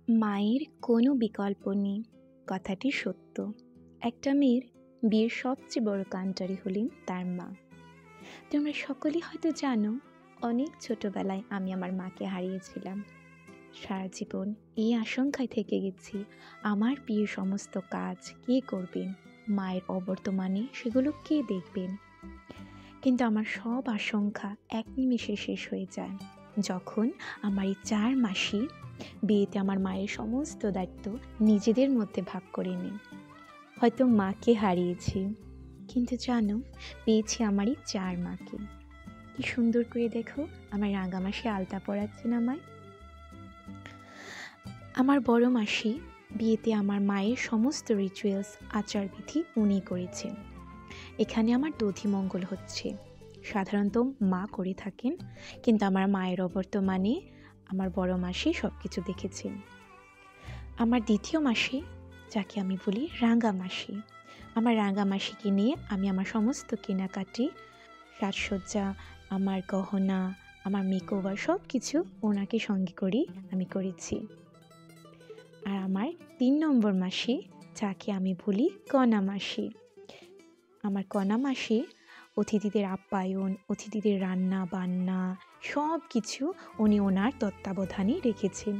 মায়ের কোনো বিকল্প নেই, কথাটি সত্য। একটা মেয়ের বিয়ের সবচেয়ে বড় কাণ্ডারি হলেন তার মা। তোমরা সকলেই হয়তো জানো, অনেক ছোটবেলায় আমি আমার মাকে হারিয়েছিলাম। সারা জীবন এই আশঙ্কায় থেকে গেছি, আমার বিয়ের সমস্ত কাজ কে করবেন, মায়ের অবর্তমানে সেগুলো কে দেখবেন। কিন্তু আমার সব আশঙ্কা এক নিমেষে শেষ হয়ে যায় যখন আমার এই 4 মাসি বিয়েতে আমার মায়ের সমস্ত দায়িত্ব নিজেদের মধ্যে ভাগ করে নেয়। হয়তো মাকে হারিয়েছি, কিন্তু জানো, পেয়েছি আমারই 4 মাকে। কি সুন্দর করে দেখো, আমার রাঙামাসি আলতা পরাচ্ছেন আমায়। আমার বড় মাসি বিয়েতে আমার মায়ের সমস্ত রিচুয়ালস আচারবিধি উনি করেছেন। এখানে আমার দধিমঙ্গল হচ্ছে, সাধারণত মা করে থাকেন, কিন্তু আমার মায়ের অবর্তমানে আমার বড় মাসি সব কিছু দেখেছেন। আমার দ্বিতীয় মাসি, যাকে আমি বলি রাঙা মাসি, আমার রাঙা মাসিকে নিয়ে আমি আমার সমস্ত কেনাকাটি, সাজসজ্জা, আমার গহনা, আমার মেকওভার সব কিছু ওনাকে সঙ্গে করেই আমি করেছি। আর আমার 3 নম্বর মাসি, যাকে আমি বলি কণা মাসি, আমার কণা মাসি অতিথিদের আপ্যায়ন, অতিথিদের রান্না বান্না সব কিছু উনি ওনার তত্ত্বাবধানে রেখেছেন।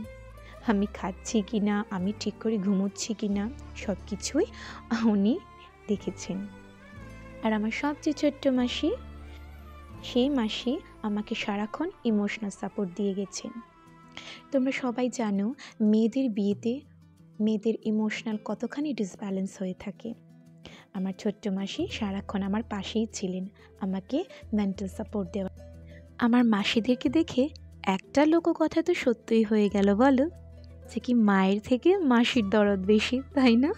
আমি খাচ্ছি কিনা, আমি ঠিক করে ঘুমোচ্ছি কিনা, সব কিছুই উনি দেখেছেন। আর আমার সবচেয়ে ছোট্ট মাসি, সেই মাসি আমাকে সারাক্ষণ ইমোশনাল সাপোর্ট দিয়ে গেছেন। তোমরা সবাই জানো, মেয়েদের বিয়েতে মেয়েদের ইমোশনাল কতখানি ডিসব্যালেন্স হয়ে থাকে। আমার ছোট্ট মাসি সারাক্ষণ আমার পাশেই ছিলেন, আমাকে মেন্টাল সাপোর্ট দেওয়া। আমার মাসিদেরকে দেখে একটা লোককথা তো সত্যই হয়ে গেল, বলো, যে কি মায়ের থেকে মাসির দরদ বেশি, তাই না?